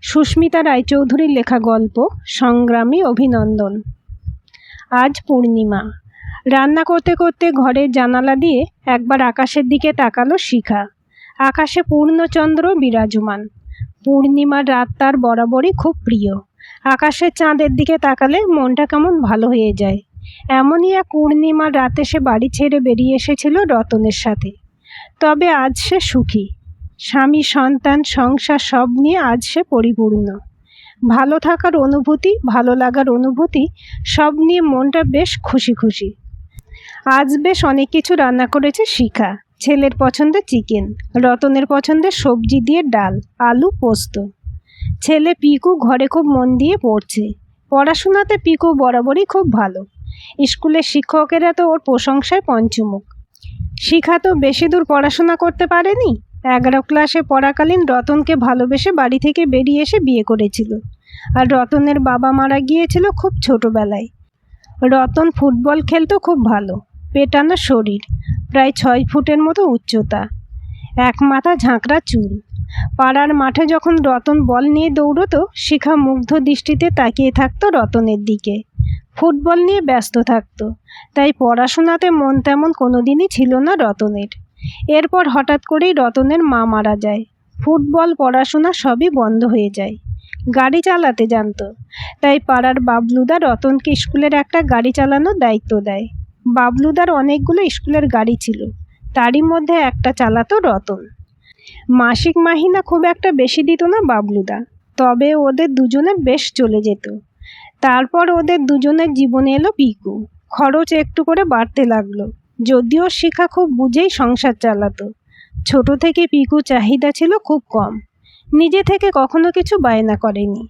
সুস্মিতা রায়চৌধুরীর লেখা গল্প সংগ্রামী অভিনন্দন। আজ পূর্ণিমা। রান্না করতে করতে ঘরের জানালা দিয়ে একবার আকাশের দিকে তাকালো শিখা। আকাশে পূর্ণচন্দ্র বিরাজমান। পূর্ণিমার রাত তার বরাবরই খুব প্রিয়। আকাশের চাঁদের দিকে তাকালে মনটা কেমন ভালো হয়ে যায়। এমনই এক পূর্ণিমার রাতে সে বাড়ি ছেড়ে বেরিয়ে এসেছিল রতনের সাথে। তবে আজ সে সুখী। স্বামী, সন্তান, সংসার সব নিয়ে আজ সে পরিপূর্ণ। ভালো থাকার অনুভূতি, ভালো লাগার অনুভূতি সব নিয়ে মনটা বেশ খুশি খুশি। আজ বেশ অনেক কিছু রান্না করেছে শিখা। ছেলের পছন্দের চিকেন, রতনের পছন্দের সবজি দিয়ে ডাল, আলু পোস্ত। ছেলে পিকু ঘরে খুব মন দিয়ে পড়ছে। পড়াশোনাতে পিকু বরাবরই খুব ভালো। স্কুলের শিক্ষকেরা তো ওর প্রশংসায় পঞ্চমুখ। শিখা তো বেশি দূর পড়াশোনা করতে পারেনি। 11 ক্লাসে পড়াকালীন রতনকে ভালোবেসে বাড়ি থেকে বেরিয়ে এসে বিয়ে করেছিল। আর রতনের বাবা মারা গিয়েছিল খুব ছোটবেলায়। রতন ফুটবল খেলতো খুব ভালো। পেটানো শরীর, প্রায় 6 ফুটের মতো উচ্চতা, এক মাথা ঝাঁকড়া চুল। পাড়ার মাঠে যখন রতন বল নিয়ে দৌড়তো, শিখা মুগ্ধ দৃষ্টিতে তাকিয়ে থাকতো রতনের দিকে। ফুটবল নিয়ে ব্যস্ত থাকতো, তাই পড়াশোনাতে মন তেমন কোনোদিনই ছিল না রতনের। এরপর হঠাৎ করেই রতনের মা মারা যায়। ফুটবল, পড়াশোনা সবই বন্ধ হয়ে যায়। গাড়ি চালাতে জানতো, তাই পাড়ার বাবলুদা রতনকে স্কুলের একটা গাড়ি চালানোর দায়িত্ব দেয়। বাবলুদার অনেকগুলো স্কুলের গাড়ি ছিল, তারই মধ্যে একটা চালাতো রতন। মাসিক মাহিনা খুব একটা বেশি দিত না বাবলুদা, তবে ওদের দুজনের বেশ চলে যেত। তারপর ওদের দুজনের জীবনে এলো পিকু। খরচ একটু করে বাড়তে লাগলো। যদিও শিখা খুব বুঝেই সংসার চালাতো। ছোট থেকে পিকু চাহিদা ছিল খুব কম। নিজে থেকে কখনো কিছু বায়না করেনি।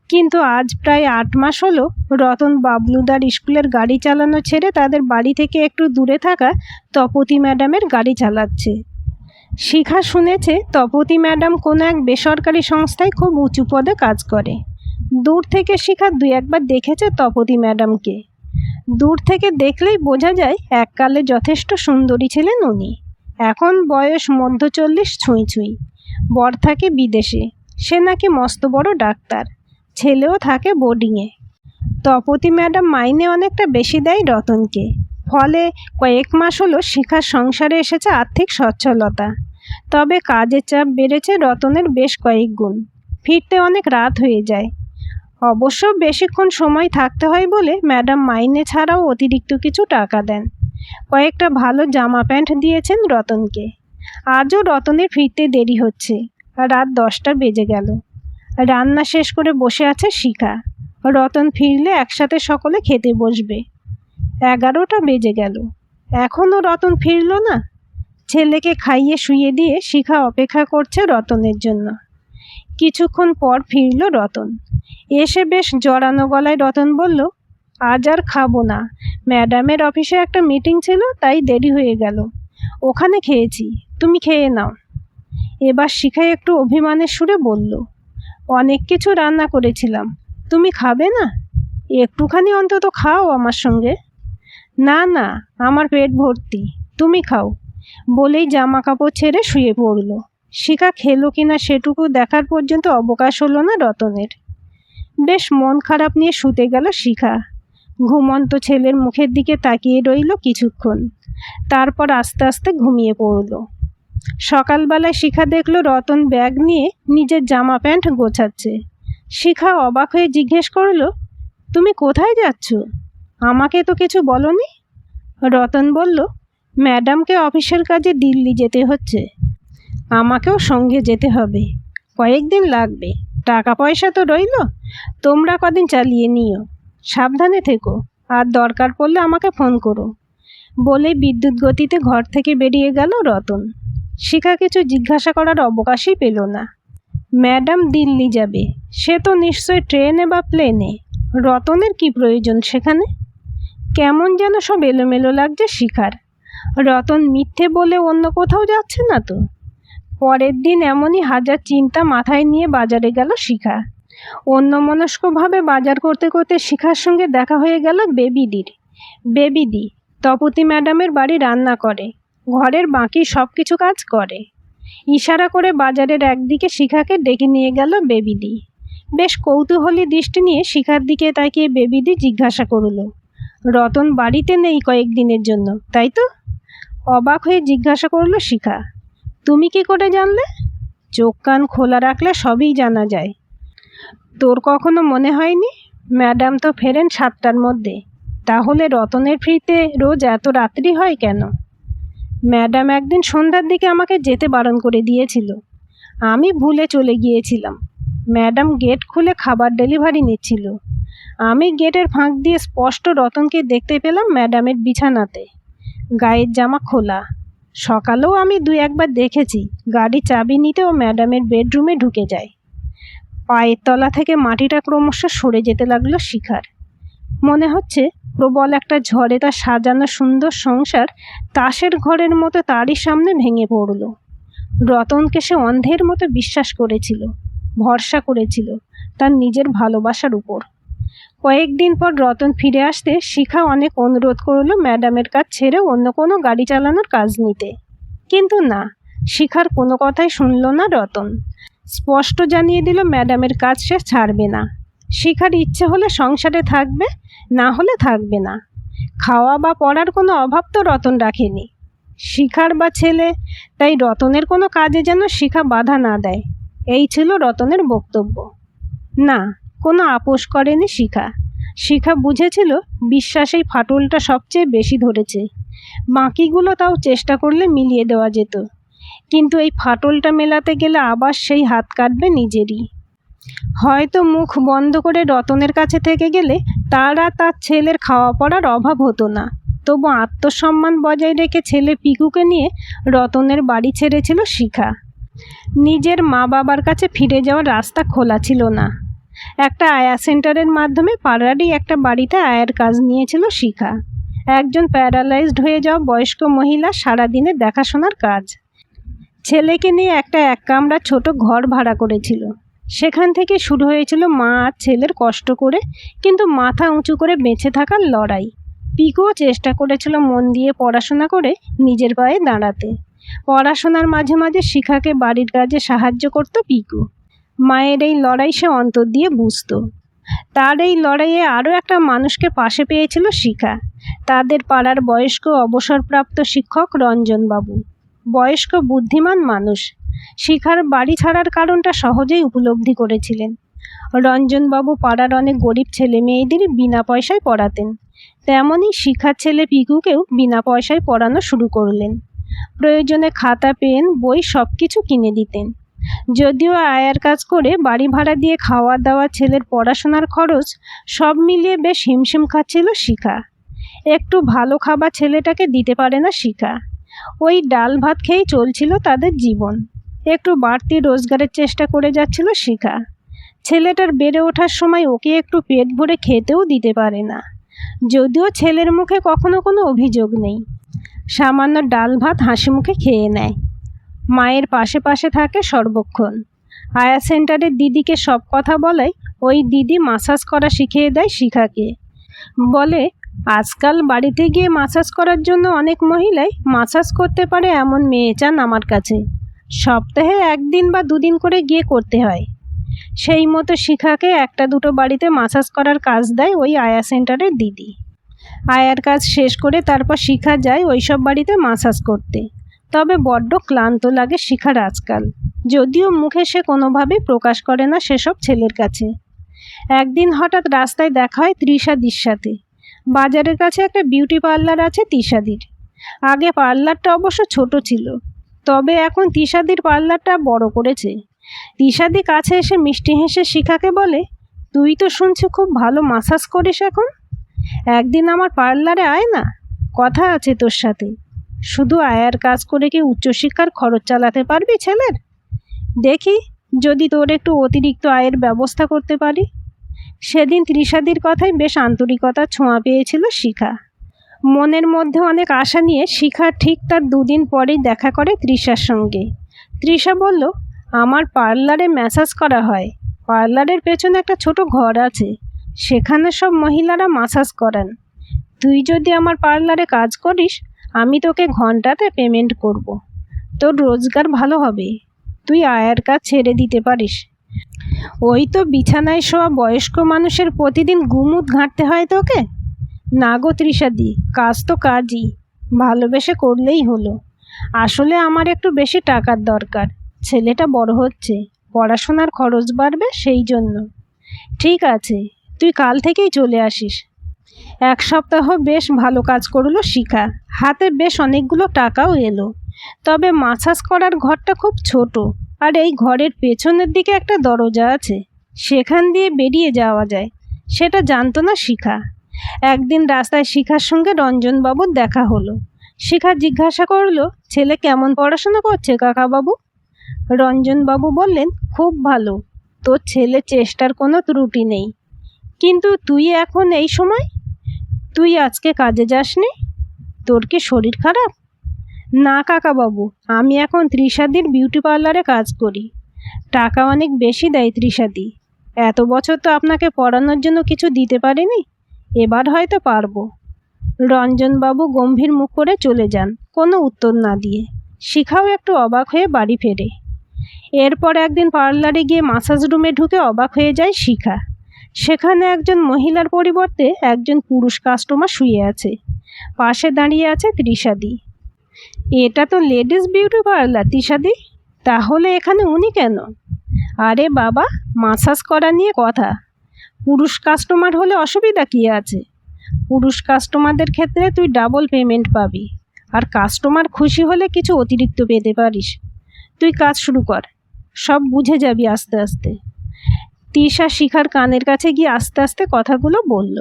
কিন্তু আজ প্রায় 8 মাস হলো রতন বাবলুদার স্কুলের গাড়ি চালানো ছেড়ে তাদের বাড়ি থেকে একটু দূরে থাকা তপতী ম্যাডামের গাড়ি চালাচ্ছে। শিখা শুনেছে তপতী ম্যাডাম কোনো এক বেসরকারি সংস্থায় খুব উঁচু পদে কাজ করে। দূর থেকে শিখা 2-1 বার দেখেছে তপতী ম্যাডামকে। দূর থেকে দেখলেই বোঝা যায় এককালে যথেষ্ট সুন্দরী ছিলেন উনি। এখন বয়স মধ্য 40 ছুঁই ছুঁই। বর থাকে বিদেশে, সে নাকি মস্ত বড় ডাক্তার। ছেলেও থাকে বোর্ডিংয়ে। তপতী ম্যাডাম মাইনে অনেকটা বেশি দেয় রতনকে। ফলে কয়েক মাস হলো শিখার সংসারে এসেছে আর্থিক সচ্ছলতা। তবে কাজের চাপ বেড়েছে রতনের বেশ কয়েক গুণ। ফিরতে অনেক রাত হয়ে যায়। অবশ্য বেশিক্ষণ সময় থাকতে হয় বলে ম্যাডাম মাইনে ছাড়াও অতিরিক্ত কিছু টাকা দেন। কয়েকটা ভালো জামা প্যান্ট দিয়েছেন রতনকে। আজও রতনের ফিরতে দেরি হচ্ছে। রাত 10টা বেজে গেল। রান্না শেষ করে বসে আছে শিখা। রতন ফিরলে একসাথে সকলে খেতে বসবে। 11টা বেজে গেল, এখনও রতন ফিরল না। ছেলেকে খাইয়ে শুইয়ে দিয়ে শিখা অপেক্ষা করছে রতনের জন্য। কিছুক্ষণ পর ফিরল রতন। এসে বেশ জড়ানো গলায় রতন বলল, আজ আর খাবো না, ম্যাডামের অফিসে একটা মিটিং ছিল, তাই দেরি হয়ে গেল। ওখানে খেয়েছি, তুমি খেয়ে নাও। এবার শিখা একটু অভিমানের সুরে বলল, অনেক কিছু রান্না করেছিলাম, তুমি খাবে না? একটুখানি অন্তত খাও আমার সঙ্গে। না না, আমার পেট ভর্তি, তুমি খাও, বলেই জামা কাপড় ছেড়ে শুয়ে পড়ল। শিখা খেলো কিনা সেটুকু দেখার পর্যন্ত অবকাশ হলো না রতনের। বেশ মন খারাপ নিয়ে শুতে গেল শিখা। ঘুমন্ত ছেলের মুখের দিকে তাকিয়ে রইল কিছুক্ষণ, তারপর আস্তে আস্তে ঘুমিয়ে পড়ল। সকালবেলায় শিখা দেখল রতন ব্যাগ নিয়ে নিজের জামা প্যান্ট গোছাচ্ছে। শিখা অবাক হয়ে জিজ্ঞেস করল, তুমি কোথায় যাচ্ছ? আমাকে তো কিছু বলনি। রতন বলল, ম্যাডামকে অফিসের কাজে দিল্লি যেতে হচ্ছে, আমাকেও সঙ্গে যেতে হবে, কয়েকদিন লাগবে, টাকা পয়সা তো রইল, তোমরা কদিন চালিয়ে নিও, সাবধানে থেকো, আর দরকার পড়লে আমাকে ফোন করো। বলে বিদ্যুৎ গতিতে ঘর থেকে বেরিয়ে গেল রতন। শিখা কিছু জিজ্ঞাসা করার অবকাশই পেল না। ম্যাডাম দিল্লি যাবে, সে তো নিশ্চয় ট্রেনে বা প্লেনে। রতনের কি প্রয়োজন সেখানে? কেমন যেন সব এলোমেলো লাগছে শিখার। রতন মিথ্যে বলে অন্য কোথাও যাচ্ছে না তো? পরের দিন এমনই হাজার চিন্তা মাথায় নিয়ে বাজারে গেল শিখা। অন্যমনস্কভাবে বাজার করতে করতে শিখার সঙ্গে দেখা হয়ে গেল বেবিদির। বেবিদি তপতী ম্যাডামের বাড়ি রান্না করে, ঘরের বাকি সব কিছু কাজ করে। ইশারা করে বাজারের একদিকে শিখাকে ডেকে নিয়ে গেল বেবিদি। বেশ কৌতূহলী দৃষ্টি নিয়ে শিখার দিকে তাকিয়ে বেবিদি জিজ্ঞাসা করল, রতন বাড়িতে নেই কয়েকদিনের জন্য, তাই তো? অবাক হয়ে জিজ্ঞাসা করল শিখা, তুমি কি করে জানলে? চোখ কান খোলা রাখলে সবই জানা যায়। তোর কখনো মনে হয়নি? ম্যাডাম তো ফেরেন 7টার মধ্যে, তাহলে রতনের ফিরতে রোজ এত রাত্রি হয় কেন? ম্যাডাম একদিন সন্ধ্যার দিকে আমাকে যেতে বারণ করে দিয়েছিল, আমি ভুলে চলে গিয়েছিলাম। ম্যাডাম গেট খুলে খাবার ডেলিভারি নিচ্ছিল, আমি গেটের ফাঁক দিয়ে স্পষ্ট রতনকে দেখতে পেলাম ম্যাডামের বিছানাতে, গায়ের জামা খোলা। সকালেও আমি 2-1বার দেখেছি গাড়ি চাবি নিতে ও ম্যাডামের বেডরুমে ঢুকে যায়। পায়ের তলা থেকে মাটিটা ক্রমশ সরে যেতে লাগলো শিখার। মনে হচ্ছে প্রবল একটা ঝড়ে তার সাজানো সুন্দর সংসার তাসের ঘরের মতো তারই সামনে ভেঙে পড়ল। রতনকে সে অন্ধের মতো বিশ্বাস করেছিল, ভরসা করেছিল তার নিজের ভালোবাসার উপর। কয়েকদিন পর রতন ফিরে আসতে শিখা অনেক অনুরোধ করল ম্যাডামের কাজ ছেড়ে অন্য কোনো গাড়ি চালানোর কাজ নিতে, কিন্তু না, শিখার কোনো কথাই শুনল না রতন। স্পষ্ট জানিয়ে দিল ম্যাডামের কাজ সে ছাড়বে না। শিখার ইচ্ছে হলে সংসারে থাকবে, না হলে থাকবে না। খাওয়া বা পড়ার কোনো অভাব তো রতন রাখেনি, শিখার বা ছেলে, তাই রতনের কোনো কাজে যেন শিখা বাধা না দেয়, এই ছিল রতনের বক্তব্য। না, কোনো আপোষ করেনি শিখা। শিখা বুঝেছিল বিশ্বাসেই ফাটলটা সবচেয়ে বেশি ধরেছে, বাকিগুলো তাও চেষ্টা করলে মিলিয়ে দেওয়া যেত, কিন্তু এই ফাটলটা মেলাতে গেলে আবার সেই হাত কাটবে নিজেরই। হয়তো মুখ বন্ধ করে রতনের কাছে থেকে গেলে তার আর তার ছেলের খাওয়া পড়ার অভাব হতো না, তবু আত্মসম্মান বজায় রেখে ছেলে পিকুকে নিয়ে রতনের বাড়ি ছেড়েছিল শিখা। নিজের মা বাবার কাছে ফিরে যাওয়ার রাস্তা খোলা ছিল না। একটা আয়া সেন্টারের মাধ্যমে পাড়ারই একটা বাড়িতে আয়ার কাজ নিয়েছিল শিখা। একজন প্যারালাইজড হয়ে যাওয়া বয়স্ক মহিলা সারাদিনের দেখাশোনার কাজ। ছেলেকে নিয়ে একটা 1 কামরা ছোট ঘর ভাড়া করেছিল। সেখান থেকে শুরু হয়েছিল মা আর ছেলের কষ্ট করে কিন্তু মাথা উঁচু করে বেঁচে থাকার লড়াই। পিকুও চেষ্টা করেছিল মন দিয়ে পড়াশোনা করে নিজের পায়ে দাঁড়াতে। পড়াশোনার মাঝে মাঝে শিখাকে বাড়ির কাজে সাহায্য করত পিকু। মায়ের এই লড়াই সে অন্তর দিয়ে বুঝত। তার এই লড়াইয়ে আরও একটা মানুষকে পাশে পেয়েছিল শিখা, তাদের পাড়ার বয়স্ক অবসরপ্রাপ্ত শিক্ষক রঞ্জনবাবু। বয়স্ক বুদ্ধিমান মানুষ, শিখার বাড়ি ছাড়ার কারণটা সহজেই উপলব্ধি করেছিলেন। রঞ্জনবাবু পাড়ার অনেক গরিব ছেলে মেয়েদের বিনা পয়সায় পড়াতেন, তেমনই শিখার ছেলে পিকুকেও বিনা পয়সায় পড়ানো শুরু করলেন। প্রয়োজনে খাতা পেন বই সব কিছু কিনে দিতেন। যদিও আয়ার কাজ করে বাড়ি ভাড়া দিয়ে খাওয়া দাওয়া ছেলের পড়াশোনার খরচ সব মিলিয়ে বেশ হিমশিম খাচ্ছিল শিখা। একটু ভালো খাবার ছেলেটাকে দিতে পারে না শিখা, ওই ডাল ভাত খেয়েই চলছিল তাদের জীবন। একটু বাড়তি রোজগারের চেষ্টা করে যাচ্ছিল শিখা। ছেলেটার বেড়ে ওঠার সময় ওকে একটু পেট ভরে খেতেও দিতে পারে না, যদিও ছেলের মুখে কখনো কোনো অভিযোগ নেই। সামান্য ডাল ভাত হাসি মুখে খেয়ে নেয়। মায়ের পাশে পাশে থাকে সর্বক্ষণ। আয়া সেন্টারের দিদিকে সব কথা বলায় ওই দিদি মাসাজ করা শিখিয়ে দেয় শিখাকে। বলে, আজকাল বাড়িতে গিয়ে মাসাজ করার জন্য অনেক মহিলাই মাসাজ করতে পারে এমন মেয়ে চান আমার কাছে। সপ্তাহে 1 দিন বা 2 দিন করে গিয়ে করতে হয়। সেই মতো শিখাকে 1-2 বাড়িতে মাসাজ করার কাজ দেয় ওই আয়া সেন্টারের দিদি। আয়ার কাজ শেষ করে তারপর শিখা যায় ওইসব বাড়িতে মাসাজ করতে। তবে বড্ড ক্লান্ত লাগে শিখার আজকাল, যদিও মুখে সে কোনোভাবেই প্রকাশ করে না সেসব ছেলের কাছে। একদিন হঠাৎ রাস্তায় দেখা হয় তৃষাদির সাথে। বাজারের কাছে একটা বিউটি পার্লার আছে তৃষাদির। আগে পার্লারটা অবশ্য ছোট ছিল, তবে এখন তৃষাদির পার্লারটা বড় করেছে। তৃষাদি কাছে এসে মিষ্টি হেসে শিখাকে বলে, তুই তো শুনছি খুব ভালো মাসাজ করিস এখন, একদিন আমার পার্লারে আয় না, কথা আছে তোর সাথে। শুধু আয়ার কাজ করে কি উচ্চশিক্ষার খরচ চালাতে পারবি ছেলের? দেখি যদি তোর একটু অতিরিক্ত আয়ের ব্যবস্থা করতে পারি। সেদিন তৃষাদির কথায় বেশ আন্তরিকতার ছোঁয়া পেয়েছিল শিখা। মনের মধ্যে অনেক আশা নিয়ে শিখা ঠিক তার 2 দিন পরেই দেখা করে তৃষার সঙ্গে। তৃষা বলল, আমার পার্লারে ম্যাসাজ করা হয়। পার্লারের পেছনে একটা ছোট ঘর আছে, সেখানে সব মহিলারা মাসাজ করান। তুই যদি আমার পার্লারে কাজ করিস, আমি তোকে ঘন্টাতে পেমেন্ট করব। তোর রোজগার ভালো হবে, তুই আয়ার কাজ ছেড়ে দিতে পারিস। ওই তো বিছানায় শোয়া বয়স্ক মানুষের প্রতিদিন গুমুট ঘাঁটতে হয় তোকে। না গো তৃষাদি, কাজ তো কাজই, ভালোবেসে করলেই হলো। আসলে আমার একটু বেশি টাকার দরকার, ছেলেটা বড় হচ্ছে, পড়াশোনার খরচ বাড়বে সেই জন্য। ঠিক আছে, তুই কাল থেকেই চলে আসিস। এক সপ্তাহ বেশ ভালো কাজ করলো শিখা, হাতে বেশ অনেকগুলো টাকাও এলো। তবে মাসাজ করার ঘরটা খুব ছোট, আর এই ঘরের পেছনের দিকে একটা দরজা আছে, সেখান দিয়ে বেরিয়ে যাওয়া যায়, সেটা জানতো না শিখা। একদিন রাস্তায় শিখার সঙ্গে রঞ্জনবাবুর দেখা হলো। শিখা জিজ্ঞাসা করলো, ছেলে কেমন পড়াশোনা করছে কাকাবাবু? রঞ্জনবাবু বললেন, খুব ভালো, তোর ছেলে চেষ্টার কোনো ত্রুটি নেই। কিন্তু তুই এখন এই সময়, তুই আজকে কাজে যাসনি? তোর কি শরীর খারাপ? না কাকাবাবু, আমি এখন তৃষাদির বিউটি পার্লারে কাজ করি, টাকা অনেক বেশি দেয় তৃষাদি। এত বছর তো আপনাকে পড়ানোর জন্য কিছু দিতে পারিনি, এবার হয়তো পারবো। রঞ্জনবাবু গম্ভীর মুখ করে চলে যান, কোনো উত্তর না দিয়ে। শিখাও একটু অবাক হয়ে বাড়ি ফেরে। এরপর একদিন পার্লারে গিয়ে মাসাজ রুমে ঢুকে অবাক হয়ে যায় শিখা। সেখানে একজন মহিলার পরিবর্তে একজন পুরুষ কাস্টমার শুয়ে আছে, পাশে দাঁড়িয়ে আছে তৃষাদি। এটা তো লেডিস বিউটি পার্লার তৃষাদি, তাহলে এখানে উনি কেন? আরে বাবা, মাসাজ করা নিয়ে কথা, পুরুষ কাস্টমার হলে অসুবিধা কী আছে? পুরুষ কাস্টমারদের ক্ষেত্রে তুই ডাবল পেমেন্ট পাবি, আর কাস্টমার খুশি হলে কিছু অতিরিক্ত পেতে পারিস। তুই কাজ শুরু কর, সব বুঝে যাবি আস্তে আস্তে। তৃষা শিখার কানের কাছে গিয়ে আস্তে আস্তে কথাগুলো বলল।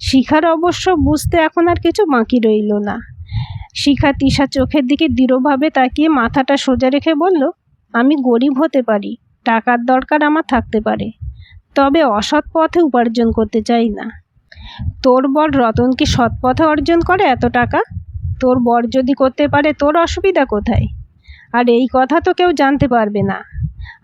শিখার অবশ্য বুঝতে এখন আর কিছু বাকি রইল না। শিখা তৃষার চোখের দিকে দৃঢ়ভাবে তাকিয়ে মাথাটা সোজা রেখে বলল, আমি গরিব হতে পারি, টাকার দরকার আমার থাকতে পারে, তবে অসৎ পথে উপার্জন করতে চাই না। তোর বর রতন কি সৎ পথে অর্জন করে এত টাকা? তোর বর যদি করতে পারে, তোর অসুবিধা কোথায়? আর এই কথা তো কেউ জানতে পারবে না।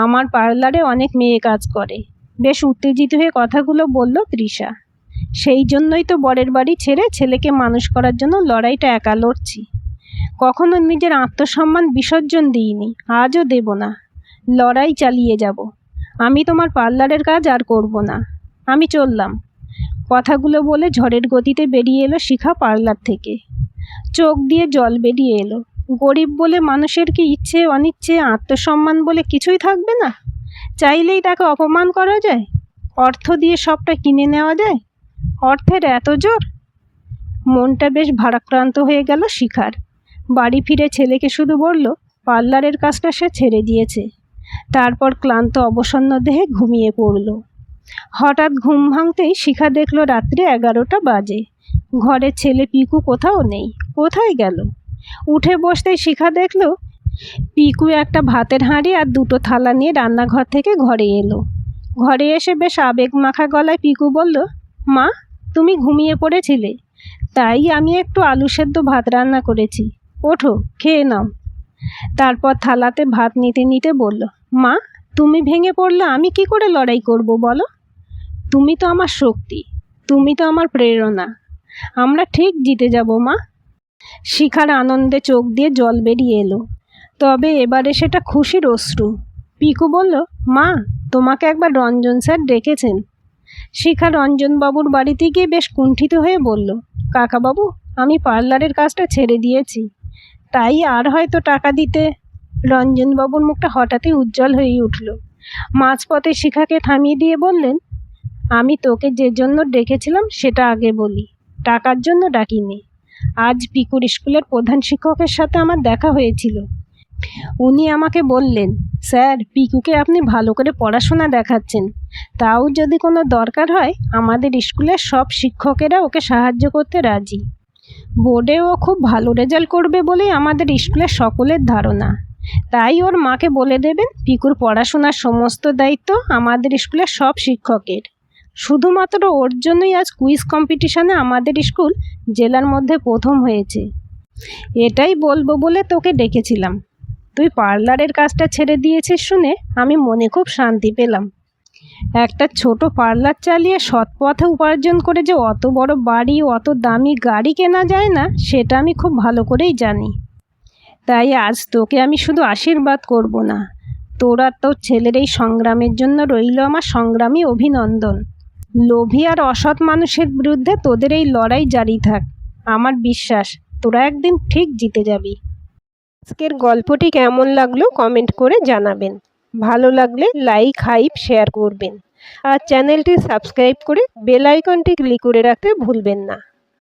আমার পার্লারে অনেক মেয়ে কাজ করে। বেশ উত্তেজিত হয়ে কথাগুলো বলল তৃষা। সেই জন্যই তো বরের বাড়ি ছেড়ে ছেলেকে মানুষ করার জন্য লড়াইটা একা লড়ছি। কখনো নিজের আত্মসম্মান বিসর্জন দিইনি, আজও দেব না। লড়াই চালিয়ে যাব। আমি তোমার পার্লারের কাজ আর করব না, আমি চললাম। কথাগুলো বলে ঝড়ের গতিতে বেরিয়ে এলো শিখা পার্লার থেকে। চোখ দিয়ে জল বেরিয়ে এলো। গরিব বলে মানুষের কি ইচ্ছে অনিচ্ছে আত্মসম্মান বলে কিছুই থাকবে না? চাইলেই তাকে অপমান করা যায়? অর্থ দিয়ে সবটা কিনে নেওয়া যায়? অর্থের এত জোর? মনটা বেশ ভারাক্রান্ত হয়ে গেল শিখার। বাড়ি ফিরে ছেলেকে শুধু বলল, পার্লারের কাজটা সে ছেড়ে দিয়েছে। তারপর ক্লান্ত অবসন্ন দেহে ঘুমিয়ে পড়ল। হঠাৎ ঘুম ভাঙতেই শিখা দেখল রাত্রি 11টা বাজে। ঘরে ছেলে পিকু কোথাও নেই, কোথায় গেল? উঠে বসতেই শিখা দেখল পিকু একটা ভাতের হাঁড়ি আর দুটো থালা নিয়ে রান্নাঘর থেকে ঘরে এলো। ঘরে এসে বেশ আবেগ মাখা গলায় পিকু বলল, মা, তুমি ঘুমিয়ে পড়েছিলে, তাই আমি একটু আলু সেদ্ধ ভাত রান্না করেছি, ওঠো খেয়ে নাও। তারপর থালাতে ভাত নিতে নিতে বলল, মা, তুমি ভেঙে পড়লে আমি কি করে লড়াই করব বলো? তুমি তো আমার শক্তি, তুমি তো আমার প্রেরণা, আমরা ঠিক জিতে যাব মা। শিখার আনন্দে চোখ দিয়ে জল বেরিয়ে এলো, তবে এবারে সেটা খুশির অশ্রু। পিকু বলল, মা, তোমাকে একবার রঞ্জন স্যার ডেকেছেন। শিখা রঞ্জনবাবুর বাড়িতে গিয়ে বেশ কুণ্ঠিত হয়ে বলল, কাকাবাবু, আমি পার্লারের কাজটা ছেড়ে দিয়েছি, তাই আর হয়তো টাকা দিতে। রঞ্জনবাবুর মুখটা হঠাৎই উজ্জ্বল হয়ে উঠল। মাঝপথে শিখাকে থামিয়ে দিয়ে বললেন, আমি তোকে যে জন্য ডেকেছিলাম সেটা আগে বলি, টাকার জন্য ডাকিনি। আজ পিকুর স্কুলের প্রধান শিক্ষকের সাথে আমার দেখা হয়েছিল। উনি আমাকে বললেন, স্যার, পিকুকে আপনি ভালো করে পড়াশোনা দেখাচ্ছেন, তাও যদি কোনো দরকার হয় আমাদের স্কুলের সব শিক্ষকেরা ওকে সাহায্য করতে রাজি। বোর্ডে ও খুব ভালো রেজাল্ট করবে বলেই আমাদের স্কুলের সকলের ধারণা। তাই ওর মাকে বলে দেবেন পিকুর পড়াশোনার সমস্ত দায়িত্ব আমাদের স্কুলের সব শিক্ষকের। শুধুমাত্র ওর জন্যই আজ কুইজ কম্পিটিশনে আমাদের স্কুল জেলার মধ্যে প্রথম হয়েছে। এটাই বলবো বলে তোকে ডেকেছিলাম। তুই পার্লারের কাজটা ছেড়ে দিয়েছিস শুনে আমি মনে খুব শান্তি পেলাম। একটা ছোট পার্লার চালিয়ে সৎ পথে উপার্জন করে যে অত বড় বাড়ি, অত দামি গাড়ি কেনা যায় না, সেটা আমি খুব ভালো করেই জানি। তাই আজ তোকে আমি শুধু আশীর্বাদ করব না, তোরা তোর ছেলের এই সংগ্রামের জন্য রইল আমার সংগ্রামী অভিনন্দন। লোভী আর অসৎ মানুষের বিরুদ্ধে তোদের এই লড়াই জারি থাক। আমার বিশ্বাস তোরা একদিন ঠিক জিতে যাবি। আজকের গল্পটি কেমন লাগলো কমেন্ট করে জানাবেন। ভালো লাগলে লাইক, হাইপ, শেয়ার করবেন আর চ্যানেলটি সাবস্ক্রাইব করে বেল আইকনটি ক্লিক করে রাখতে ভুলবেন না।